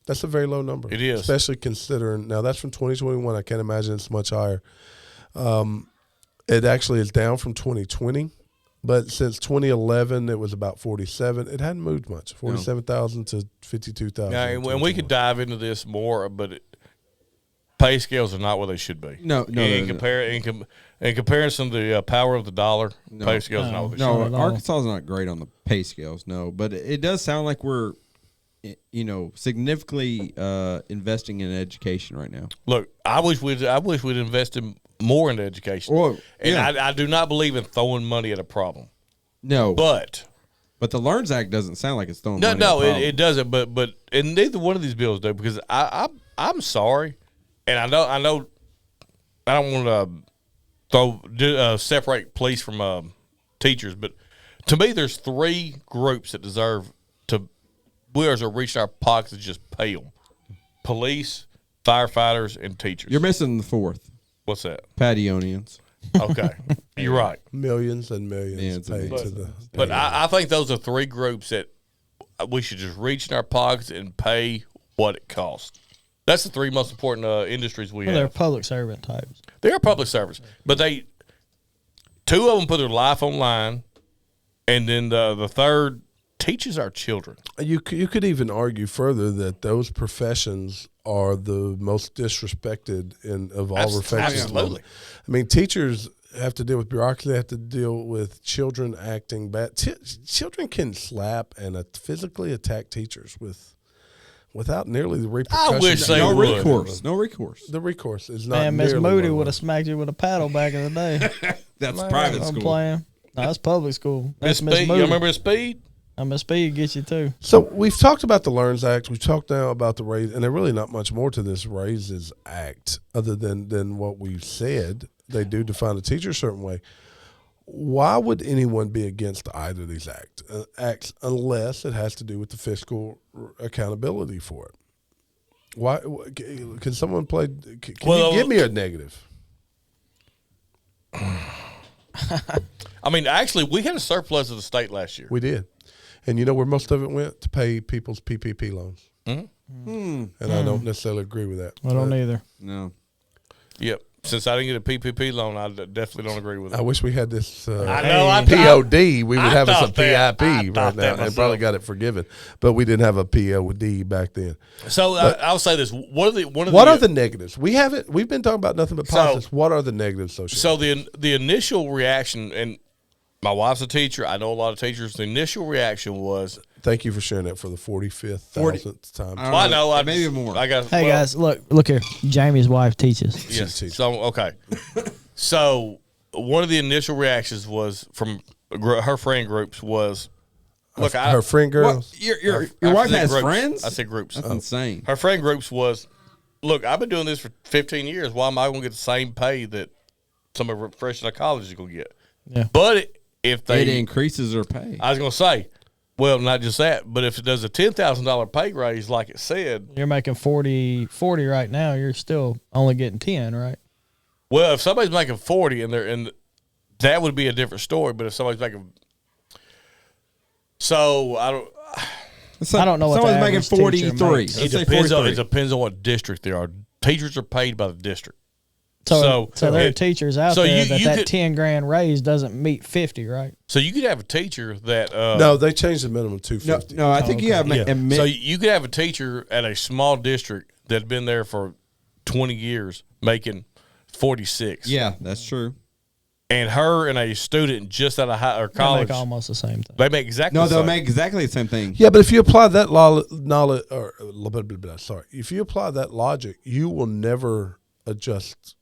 Speaker 1: That's a very low number.
Speaker 4: It is.
Speaker 1: Especially considering, now that's from 2021. I can't imagine it's much higher. It actually is down from 2020. But since 2011, it was about 47. It hadn't moved much, 47,000 to 52,000.
Speaker 4: Yeah, and we could dive into this more, but pay scales are not what they should be.
Speaker 5: No.
Speaker 4: In comparison to the power of the dollar, pay scales are not what they should be.
Speaker 5: Arkansas is not great on the pay scales, no. But it does sound like we're, significantly investing in education right now.
Speaker 4: Look, I wish we'd invested more into education.
Speaker 5: Well,
Speaker 4: I do not believe in throwing money at a problem.
Speaker 5: No.
Speaker 4: But
Speaker 5: the Learns Act doesn't sound like it's throwing money at a
Speaker 4: problem.
Speaker 5: problem.
Speaker 4: It doesn't. But neither one of these bills do, because I'm sorry, and I know, I don't want to separate police from teachers, but to me, there's three groups that deserve to. We are reaching our pockets to just pay them: police, firefighters, and teachers.
Speaker 5: You're missing the fourth.
Speaker 4: What's that?
Speaker 5: Pationians.
Speaker 4: Okay, you're right.
Speaker 1: Millions and millions
Speaker 5: Millions and
Speaker 1: paid
Speaker 5: millions.
Speaker 1: to the.
Speaker 4: But I think those are three groups that we should just reach in our pockets and pay what it costs. That's the three most important industries we
Speaker 6: Well, they're
Speaker 4: have.
Speaker 6: public servant types.
Speaker 4: They are public service, but two of them put their life on line, and then the third teaches our children.
Speaker 1: You could even argue further that those professions are the most disrespected of all professions.
Speaker 4: Absolutely.
Speaker 1: I mean, teachers have to deal with bureaucracy. They have to deal with children acting bad. Children can slap and physically attack teachers without nearly the repercussions.
Speaker 4: wish they
Speaker 5: No
Speaker 4: would.
Speaker 5: recourse. No recourse.
Speaker 1: The recourse is not.
Speaker 6: Man, Miss
Speaker 1: nearly
Speaker 6: Moody
Speaker 1: what
Speaker 6: would
Speaker 1: it
Speaker 6: have smacked you with a paddle back in the day.
Speaker 5: That's
Speaker 6: Man,
Speaker 5: private
Speaker 6: I'm
Speaker 5: school.
Speaker 6: playing. No, that's public school.
Speaker 4: Miss
Speaker 6: That's Miss
Speaker 4: Speed, you
Speaker 6: Moody.
Speaker 4: remember Miss Speed?
Speaker 6: Miss Speed gets you too.
Speaker 1: So we've talked about the Learns Act. We've talked now about the raise, and there's really not much more to this Raises Act other than what we've said. They do define a teacher a certain way. Why would anyone be against either of these acts unless it has to do with the fiscal accountability for it? Why can someone play? Can
Speaker 4: Well,
Speaker 1: you give me a negative?
Speaker 4: I mean, actually, we had a surplus of the state last year.
Speaker 1: We did, and you know where most of it went to pay people's PPP loans.
Speaker 4: Mm-hmm.
Speaker 1: And I don't necessarily agree with that.
Speaker 6: I don't either.
Speaker 5: No.
Speaker 4: Yep. Since I didn't get a PPP loan, I definitely don't agree with it.
Speaker 1: I wish we had this
Speaker 4: I know. I
Speaker 1: POD. We would
Speaker 4: I
Speaker 1: have us a
Speaker 4: thought that.
Speaker 1: PIP
Speaker 4: I
Speaker 1: right
Speaker 4: thought
Speaker 1: now
Speaker 4: that
Speaker 1: and
Speaker 4: myself.
Speaker 1: probably got it forgiven. But we didn't have a POD back then.
Speaker 4: So I'll say this: what
Speaker 1: What are the negatives? We've been talking about nothing but
Speaker 4: So-
Speaker 1: positives. What are the negatives associated?
Speaker 4: So the initial reaction, and my wife's a teacher. I know a lot of teachers. The initial reaction was,
Speaker 1: Thank you for sharing that for the 45,000th time.
Speaker 4: well, I know,
Speaker 5: maybe more.
Speaker 4: I got.
Speaker 6: Hey
Speaker 4: well,
Speaker 6: guys, look here. Jamie's wife teaches.
Speaker 4: Yes.
Speaker 1: teacher.
Speaker 4: So okay. So one of the initial reactions was from her friend groups was, look,
Speaker 1: Her friend girls.
Speaker 5: What? Your
Speaker 4: I
Speaker 5: wife
Speaker 4: said
Speaker 5: has
Speaker 4: groups.
Speaker 5: friends?
Speaker 4: I said groups.
Speaker 5: That's insane.
Speaker 4: Her friend groups was, look, I've been doing this for 15 years. Why am I going to get the same pay that somebody fresh out of college is going to get?
Speaker 6: Yeah.
Speaker 4: But if they,
Speaker 5: It increases their pay.
Speaker 4: I was going to say, well, not just that, but if it does a $10,000 pay raise, like it said,
Speaker 6: You're making 40 right now. You're still only getting 10, right?
Speaker 4: well, if somebody's making 40 and that would be a different story. But if somebody's making, so I don't.
Speaker 6: I don't know what the
Speaker 5: Someone's making
Speaker 6: average teacher
Speaker 5: 43.
Speaker 6: makes.
Speaker 5: Let's
Speaker 4: It
Speaker 5: say
Speaker 4: depends
Speaker 5: 43.
Speaker 4: it depends on what district they are. Teachers are paid by the district.
Speaker 6: So there are
Speaker 4: it-
Speaker 6: teachers out
Speaker 4: so
Speaker 6: there
Speaker 4: you
Speaker 6: that
Speaker 4: could-
Speaker 6: 10 grand raise doesn't meet 50, right?
Speaker 4: So you could have a teacher that
Speaker 1: No, they changed the minimum to
Speaker 5: No,
Speaker 1: 250.
Speaker 5: no, I think you have
Speaker 4: Yeah.
Speaker 5: admit.
Speaker 4: So you could have a teacher at a small district that's been there for 20 years making 46.
Speaker 5: yeah, that's true.
Speaker 4: And her and a student just out of high or
Speaker 6: They
Speaker 4: college,
Speaker 6: make almost the same thing.
Speaker 4: they make exactly
Speaker 5: No,
Speaker 4: the
Speaker 5: they'll
Speaker 4: same.
Speaker 5: make exactly the same thing.
Speaker 1: Yeah, but if you apply that knowledge, or sorry, if you apply that logic, you will never adjust.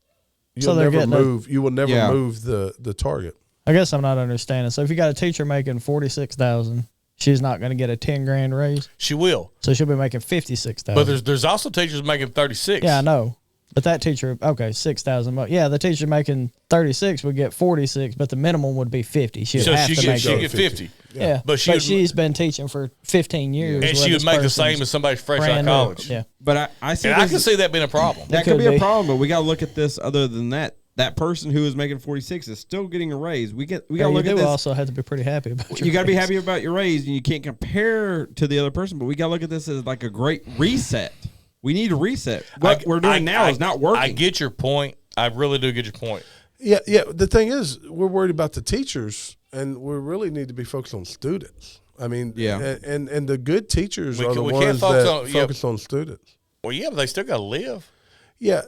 Speaker 6: So
Speaker 1: You'll
Speaker 6: they're
Speaker 1: never
Speaker 6: getting a-
Speaker 1: move. You will never
Speaker 5: Yeah.
Speaker 1: move the target.
Speaker 6: I guess I'm not understanding. So if you got a teacher making 46,000, she's not going to get a 10 grand raise.
Speaker 4: She will.
Speaker 6: So she'll be making 56,000.
Speaker 4: But there's also teachers making 36.
Speaker 6: Yeah, I know. But that teacher, okay, 6,000. Yeah, the teacher making 36 would get 46, but the minimum would be 50. She'd
Speaker 4: So
Speaker 6: have
Speaker 4: she
Speaker 6: to
Speaker 4: get
Speaker 6: make
Speaker 4: she
Speaker 6: it.
Speaker 4: get 50.
Speaker 6: Yeah,
Speaker 4: But she would-
Speaker 6: she's been teaching for 15 years.
Speaker 4: And
Speaker 6: where
Speaker 4: she would
Speaker 6: this
Speaker 4: make the
Speaker 6: person's
Speaker 4: same as somebody fresh out of
Speaker 6: brand new.
Speaker 4: college.
Speaker 6: Yeah.
Speaker 5: But I see
Speaker 4: And I
Speaker 5: this-
Speaker 4: can see that being a problem.
Speaker 5: that
Speaker 6: It
Speaker 5: could
Speaker 6: could
Speaker 5: be
Speaker 6: be.
Speaker 5: a problem, but we got to look at this. Other than that, that person who is making 46 is still getting a raise. We got to
Speaker 6: You
Speaker 5: look at
Speaker 6: do
Speaker 5: this.
Speaker 6: also have to be pretty happy about your
Speaker 5: You got to be
Speaker 6: raise.
Speaker 5: happy about your raise, and you can't compare to the other person. But we got to look at this as like a great reset. We need a reset. What we're doing now is not working.
Speaker 4: I get your point. I really do get your point.
Speaker 1: Yeah, yeah. The thing is, we're worried about the teachers, and we really need to be focused on students. I mean,
Speaker 5: Yeah.
Speaker 1: and the good teachers are the
Speaker 4: we can't
Speaker 1: ones
Speaker 4: focus
Speaker 1: that
Speaker 4: on- yeah.
Speaker 1: focus on students.
Speaker 4: Well, yeah, but they still got to live.
Speaker 1: Yeah,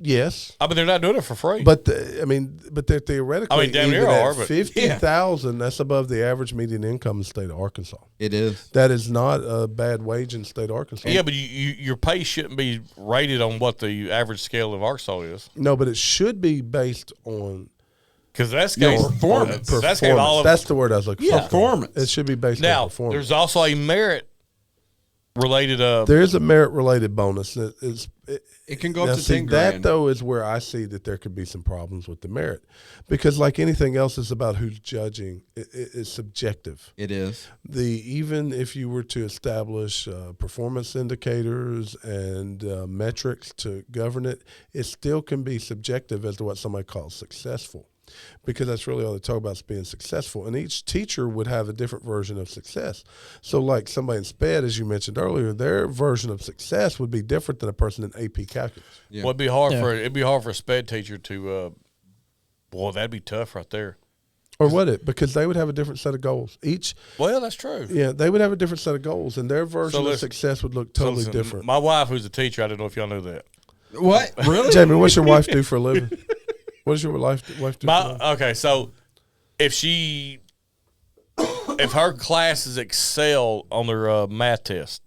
Speaker 1: yes.
Speaker 4: I mean, they're not doing it for free.
Speaker 1: But they're theoretically,
Speaker 4: I mean, damn near
Speaker 1: even at
Speaker 4: are, but-
Speaker 1: 50,000. That's above the average median income in the state of Arkansas.
Speaker 5: it is.
Speaker 1: That is not a bad wage in the state of Arkansas.
Speaker 4: yeah, but your pay shouldn't be rated on what the average scale of Arkansas is,
Speaker 1: No, but it should be based on
Speaker 4: because that's
Speaker 5: Your
Speaker 4: got
Speaker 5: performance.
Speaker 4: That's got all of
Speaker 1: That's the word I was looking for.
Speaker 5: Performance.
Speaker 1: It should be based
Speaker 4: Now,
Speaker 1: on performance.
Speaker 4: there's also a merit related.
Speaker 1: There is a merit related bonus.
Speaker 5: It can go
Speaker 1: now
Speaker 5: up to
Speaker 1: see,
Speaker 5: 10
Speaker 1: that
Speaker 5: grand.
Speaker 1: though is where I see that there could be some problems with the merit, because like anything else, is about who's judging. It's subjective.
Speaker 5: It is.
Speaker 1: Even if you were to establish performance indicators and metrics to govern it, it still can be subjective as to what somebody calls successful, because that's really all they talk about is being successful. And each teacher would have a different version of success. So like somebody in SPED, as you mentioned earlier, their version of success would be different than a person in AP Calculus.
Speaker 5: Yeah.
Speaker 4: Well, it'd be hard for a SPED teacher to. Boy, that'd be tough right there.
Speaker 1: Or would it? Because they would have a different set of goals.
Speaker 4: Well, that's true.
Speaker 1: Yeah, they would have a different set of goals, and their version of
Speaker 4: listen,
Speaker 1: success would look totally
Speaker 4: listen,
Speaker 1: different.
Speaker 4: My wife, who's a teacher, I don't know if y'all knew that.
Speaker 5: What? Really?
Speaker 1: Jamie, what's your wife do for a living? What does your wife do for a living?
Speaker 4: Okay, so if her classes excel on their math test,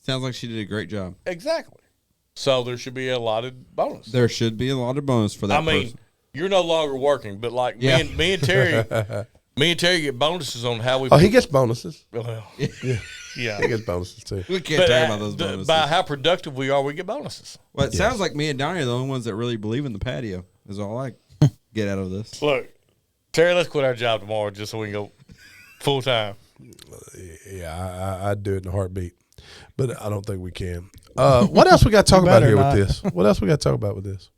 Speaker 5: Sounds like she did a great job.
Speaker 4: exactly. So there should be a allotted bonus.
Speaker 5: There should be a lot of bonus for that
Speaker 4: I mean,
Speaker 5: person.
Speaker 4: you're no longer working, but like
Speaker 5: Yeah.
Speaker 4: me and Terry, get bonuses on how we.
Speaker 1: Oh, he gets bonuses.
Speaker 4: Well,
Speaker 1: Yeah,
Speaker 4: yeah.
Speaker 1: he gets bonuses too.
Speaker 5: We can't
Speaker 4: But
Speaker 5: talk about those bonuses.
Speaker 4: by how productive we are, we get bonuses.
Speaker 5: Well, it sounds like me and Donnie are the only ones that really believe in the patio. Is all I get out of this.
Speaker 4: Look, Terry, let's quit our job tomorrow just so we can go full time.
Speaker 1: Yeah, I'd do it in a heartbeat, but I don't think we can. What else we got to talk about
Speaker 6: better
Speaker 1: here
Speaker 6: not.
Speaker 1: with this? What else we got to talk about with this?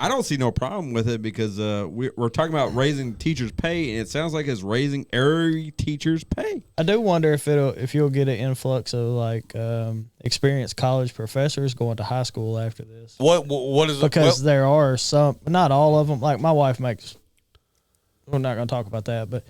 Speaker 5: I don't see no problem with it because we're talking about raising teachers' pay, and it sounds like it's raising every teacher's pay.
Speaker 6: I do wonder if you'll get an influx of like experienced college professors going to high school after this.
Speaker 4: What is it?
Speaker 6: Because there are some, not all of them. Like my wife makes. We're not going to talk about that, but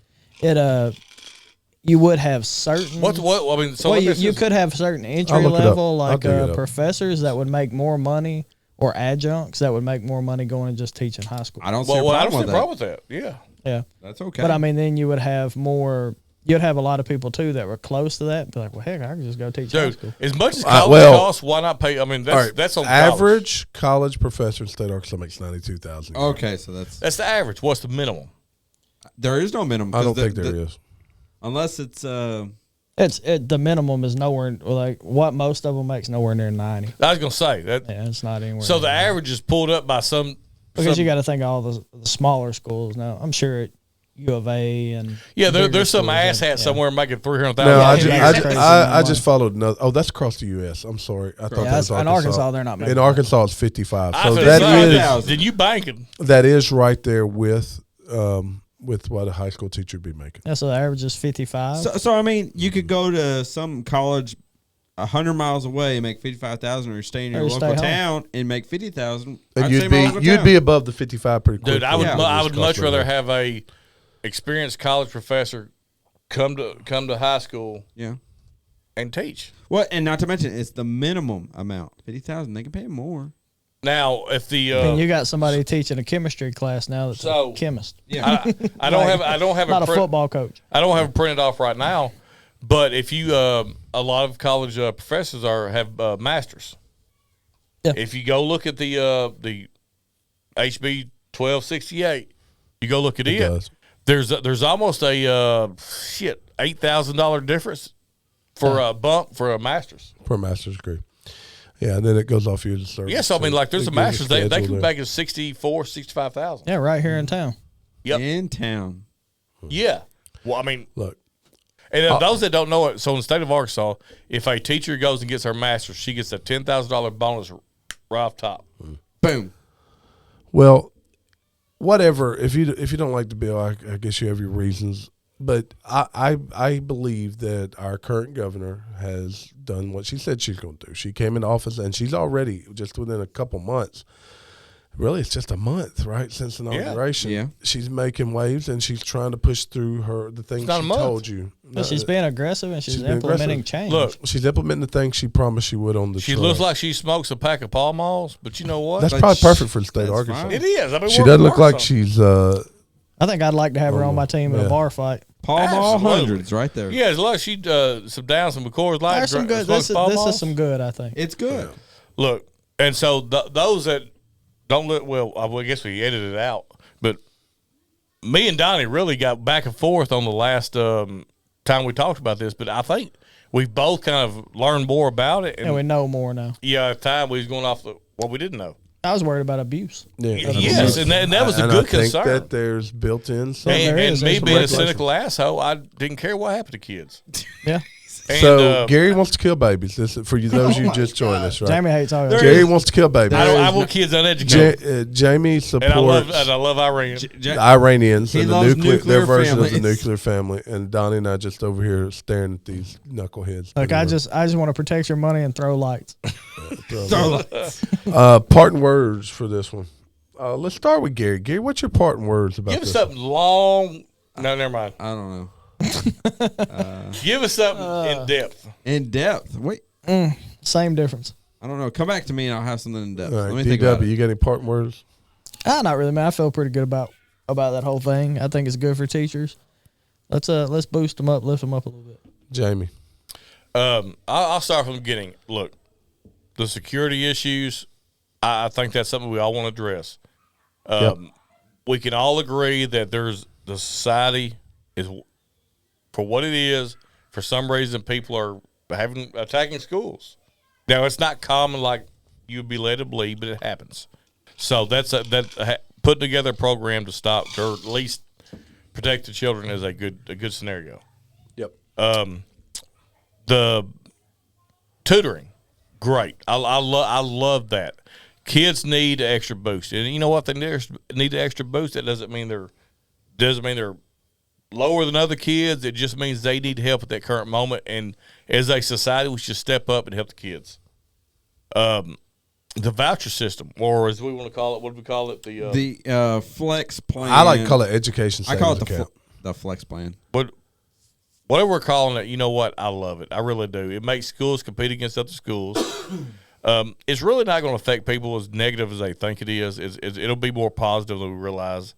Speaker 6: you would have certain.
Speaker 4: What? I mean, so
Speaker 6: Well,
Speaker 4: let me
Speaker 6: you
Speaker 4: ask
Speaker 6: could have certain entry
Speaker 1: look it up.
Speaker 6: level
Speaker 1: I'll
Speaker 6: like
Speaker 1: dig it up.
Speaker 6: professors that would make more money, or adjuncts that would make more money going and just teaching high school.
Speaker 5: I don't see
Speaker 4: Well,
Speaker 5: a
Speaker 4: I don't
Speaker 5: problem
Speaker 4: see a
Speaker 5: with
Speaker 4: problem
Speaker 5: that.
Speaker 4: with that. Yeah.
Speaker 6: Yeah,
Speaker 5: That's okay.
Speaker 6: but I mean, then you would have more. You'd have a lot of people too that were close to that. And be like, well, heck, I can just go teach high
Speaker 4: Dude,
Speaker 6: school.
Speaker 4: as much as college
Speaker 1: well-
Speaker 4: costs, why not pay? I mean, that's
Speaker 1: All right,
Speaker 4: that's on college.
Speaker 1: average college professor in state of Arkansas makes $92,000.
Speaker 5: Okay, so
Speaker 4: That's the average. What's the minimum?
Speaker 5: there is no minimum.
Speaker 1: I
Speaker 5: 'cause
Speaker 1: don't
Speaker 5: the-
Speaker 1: think there
Speaker 5: the-
Speaker 1: is.
Speaker 5: unless it's
Speaker 6: The minimum is nowhere like what most of them makes nowhere near 90.
Speaker 4: I was gonna say that.
Speaker 6: Yeah, it's not anywhere.
Speaker 4: So
Speaker 6: near
Speaker 4: the
Speaker 6: 90.
Speaker 4: average is pulled up by some.
Speaker 6: because
Speaker 4: some-
Speaker 6: you got to think of all the smaller schools now. I'm sure at U of A and
Speaker 4: Yeah,
Speaker 6: bigger
Speaker 4: there's some
Speaker 6: schools,
Speaker 4: asshat
Speaker 6: yeah.
Speaker 4: somewhere making $300,000.
Speaker 1: No,
Speaker 6: Yeah,
Speaker 1: I,
Speaker 6: he
Speaker 1: ju-
Speaker 6: makes
Speaker 1: I,
Speaker 6: crazy
Speaker 1: I,
Speaker 6: amount
Speaker 1: I
Speaker 6: of
Speaker 1: just followed another. Oh, that's across the U.S. I'm sorry. I thought
Speaker 6: Yeah,
Speaker 1: that was
Speaker 6: in
Speaker 1: Arkansas.
Speaker 6: Arkansas, they're not making
Speaker 1: In
Speaker 6: that.
Speaker 1: Arkansas, it's 55.
Speaker 4: I
Speaker 1: So
Speaker 4: was
Speaker 1: that
Speaker 4: gonna say,
Speaker 1: is
Speaker 4: Did you banking?
Speaker 1: right there with what a high school teacher would be making.
Speaker 6: Yeah, so the average is 55.
Speaker 5: so I mean, you could go to some college 100 miles away and make 55,000, or you stay in your
Speaker 6: Or
Speaker 5: local
Speaker 6: stay home.
Speaker 5: town and make 50,000.
Speaker 1: And
Speaker 5: I'd stay in my local
Speaker 1: you'd
Speaker 5: town.
Speaker 1: be above the 55 pretty quick.
Speaker 4: Dude, I would
Speaker 5: Yeah.
Speaker 4: I would much rather have a experienced college professor come to high school
Speaker 5: Yeah.
Speaker 4: and teach.
Speaker 5: Well, and not to mention, it's the minimum amount. 50,000. They can pay more.
Speaker 4: Now, if the
Speaker 6: I mean, you got somebody teaching a chemistry class now that's
Speaker 4: So-
Speaker 6: a chemist,
Speaker 5: Yeah.
Speaker 4: I don't have
Speaker 6: not a
Speaker 4: print-
Speaker 6: football coach.
Speaker 4: I don't have it printed off right now, but if you a lot of college professors have masters.
Speaker 6: Yeah.
Speaker 4: If you go look at the HB 1268, you go look at it.
Speaker 1: does.
Speaker 4: There's almost a $8,000 difference for a bump for a master's.
Speaker 1: for a master's degree. Yeah, and then it goes off years of service.
Speaker 4: Yes, I mean, like there's
Speaker 1: it
Speaker 4: a
Speaker 1: gives
Speaker 4: master's they
Speaker 1: schedule
Speaker 4: can
Speaker 1: there.
Speaker 4: make it 65,000.
Speaker 6: Yeah, right here in town.
Speaker 4: Yep.
Speaker 5: In town.
Speaker 4: Yeah. Well, I mean,
Speaker 1: Look,
Speaker 4: and those that don't know it, so in the state of Arkansas, if a teacher goes and gets her master's, she gets a $10,000 bonus right off top.
Speaker 5: Boom.
Speaker 1: well, whatever. If you don't like the bill, I guess you have your reasons. But I believe that our current governor has done what she said she's going to do. She came into office and she's already, just within a couple months, really it's just a month, right, since inauguration.
Speaker 5: Yeah.
Speaker 1: She's making waves and she's trying to push through the things
Speaker 4: not a
Speaker 1: she
Speaker 4: month.
Speaker 1: told you.
Speaker 6: But she's being aggressive and she's
Speaker 1: she's been
Speaker 6: implementing
Speaker 1: aggressive.
Speaker 6: change.
Speaker 4: Look,
Speaker 1: She's implementing the things she promised she would on the
Speaker 4: she
Speaker 1: truck.
Speaker 4: looks like she smokes a pack of Pall Malls, but you know what?
Speaker 1: That's
Speaker 5: But
Speaker 1: probably
Speaker 5: sh-
Speaker 1: perfect for the state of
Speaker 5: that's
Speaker 1: Arkansas.
Speaker 5: fine.
Speaker 4: It is. I mean,
Speaker 1: She
Speaker 4: we're
Speaker 1: doesn't
Speaker 4: from
Speaker 1: look like
Speaker 4: Arkansas.
Speaker 1: she's
Speaker 6: I think I'd like to have her on my team in
Speaker 1: yeah.
Speaker 6: a bar fight.
Speaker 5: Paul Mall
Speaker 4: Absolutely.
Speaker 5: hundreds right there.
Speaker 4: Yeah, as long as she some down some Coors Light.
Speaker 6: There's some good. This is some good. I think.
Speaker 5: It's good.
Speaker 4: Look, and so those that don't look well, I guess we edited it out. But me and Donnie really got back and forth on the last time we talked about this, but I think we've both kind of learned more about it.
Speaker 6: And we know more now.
Speaker 4: Yeah, at the time we was going off what we didn't know.
Speaker 6: I was worried about abuse.
Speaker 1: Yeah.
Speaker 4: Yes, and that was a
Speaker 1: And
Speaker 4: good
Speaker 1: I think
Speaker 4: concern.
Speaker 1: that there's built-in something.
Speaker 6: there
Speaker 4: And
Speaker 6: is.
Speaker 4: me
Speaker 6: There's
Speaker 4: being a
Speaker 6: regulation.
Speaker 4: cynical asshole, I didn't care what happened to kids.
Speaker 6: Yeah.
Speaker 4: And,
Speaker 1: So Gary wants to kill babies. This is for you, those you just joined us, right?
Speaker 6: Jamie hates all that.
Speaker 1: Jerry wants to kill babies.
Speaker 4: I want kids uneducated.
Speaker 1: Jamie
Speaker 4: and I
Speaker 1: supports
Speaker 4: love Iran.
Speaker 1: the Iranians
Speaker 5: He
Speaker 1: and the
Speaker 5: loves
Speaker 1: their
Speaker 5: nuclear
Speaker 1: version of the
Speaker 5: families.
Speaker 1: nuclear family. And Donnie and I just over here staring at these knuckleheads.
Speaker 6: Look, I just want to protect your money and throw lights.
Speaker 1: Parting words for this one. Let's start with Gary. Gary, what's your parting words about
Speaker 4: Give us
Speaker 1: this?
Speaker 4: something long. No, never mind.
Speaker 5: I don't know.
Speaker 4: Give us something in depth.
Speaker 5: In depth. Wait.
Speaker 6: Same difference.
Speaker 5: I don't know. Come back to me and I'll have something in depth.
Speaker 1: All
Speaker 5: Let
Speaker 1: right,
Speaker 5: me think about
Speaker 1: DW,
Speaker 5: it.
Speaker 1: you got any parting words?
Speaker 6: Not really, man. I feel pretty good about that whole thing. I think it's good for teachers. Let's boost them up, lift them up a little bit.
Speaker 1: Jamie.
Speaker 4: I'll start from the beginning. Look, the security issues, I think that's something we all want to address. We can all agree that the society is for what it is. For some reason, people are attacking schools. Now, it's not common like you'd be led to believe, but it happens. So put together a program to stop or at least protect the children is a good scenario.
Speaker 1: Yep.
Speaker 4: The tutoring, great. I love that. Kids need an extra boost, and you know what? They need an extra boost. That doesn't mean they're lower than other kids. It just means they need help at that current moment. And as a society, we should step up and help the kids. The voucher system, or as we want to call it, what do we call it?
Speaker 5: The flex plan.
Speaker 1: I like to call it education
Speaker 5: I call it
Speaker 1: savings account.
Speaker 5: the flex plan.
Speaker 4: But whatever we're calling it, you know what? I love it. I really do. It makes schools compete against other schools. It's really not going to affect people as negative as they think it is. It'll be more positive than we realize.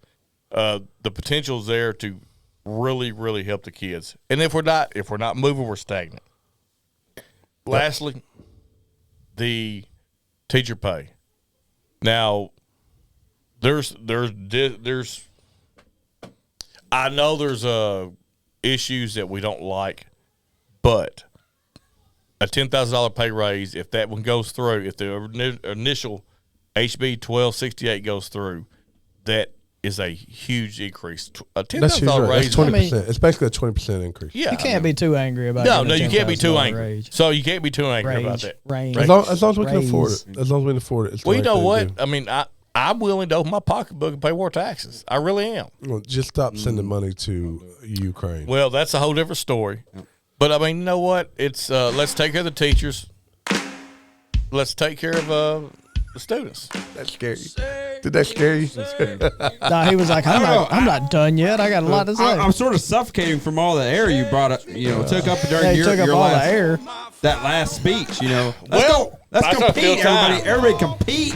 Speaker 4: The potential is there to really, really help the kids. And if we're not moving, we're stagnant. Lastly, the teacher pay. Now, there's I know there's issues that we don't like, but a $10,000 pay raise, if that one goes through, if the initial HB 1268 goes through, that is a huge increase. A
Speaker 1: That's huge.
Speaker 4: $10,000
Speaker 1: Right?
Speaker 4: raise.
Speaker 1: That's 20%. It's basically a 20% increase.
Speaker 4: Yeah,
Speaker 6: You can't be too angry about
Speaker 4: No,
Speaker 6: getting a
Speaker 4: you can't be too
Speaker 6: $10,000
Speaker 4: angry.
Speaker 6: raise.
Speaker 4: So you can't be too angry about that.
Speaker 6: Range.
Speaker 1: As long as we can
Speaker 6: Raise.
Speaker 1: afford it. As long as we can afford it. It's the
Speaker 4: Well, you
Speaker 1: right
Speaker 4: know
Speaker 1: thing to
Speaker 4: what?
Speaker 1: do.
Speaker 4: I mean, I'm willing to open my pocketbook and pay more taxes. I really am.
Speaker 1: Well, just stop sending money to Ukraine.
Speaker 4: Well, that's a whole different story. But I mean, you know what? It's let's take care of the teachers. Let's take care of the students.
Speaker 1: That's scary. Did that scare you?
Speaker 6: Nah, he was like, I'm not done yet. I got a lot to say.
Speaker 5: I'm sort of suffocating from all the air you brought up. Took up during
Speaker 6: Yeah, he took up
Speaker 5: your
Speaker 6: all
Speaker 5: last,
Speaker 6: the air.
Speaker 5: That last speech. Let's
Speaker 4: Well,
Speaker 5: go. Let's
Speaker 4: that's a
Speaker 5: compete,
Speaker 4: field time.
Speaker 5: everybody. Everybody compete.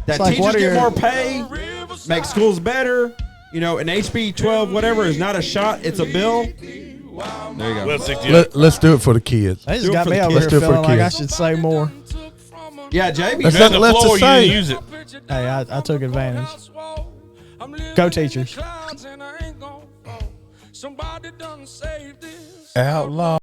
Speaker 5: That
Speaker 6: like,
Speaker 5: teachers
Speaker 6: what are
Speaker 5: get
Speaker 6: your-
Speaker 5: more pay, make schools better. An HB 12 whatever is not a shot. It's a bill. There you go.
Speaker 4: Well, 68.
Speaker 1: Let's do it for the kids.
Speaker 6: They just
Speaker 5: Do it
Speaker 6: got
Speaker 5: for
Speaker 6: me
Speaker 5: the
Speaker 6: over
Speaker 5: kids.
Speaker 6: here
Speaker 1: Do it for
Speaker 6: feeling
Speaker 1: the
Speaker 6: like I
Speaker 1: kids.
Speaker 6: should say more.
Speaker 5: Yeah, Jamie.
Speaker 1: That's
Speaker 4: You had
Speaker 1: nothing
Speaker 4: the
Speaker 1: left to
Speaker 4: floor, you
Speaker 1: say.
Speaker 4: didn't use it.
Speaker 6: Hey, I took advantage. Go teachers.
Speaker 2: Somebody done saved this.
Speaker 1: Outlaw.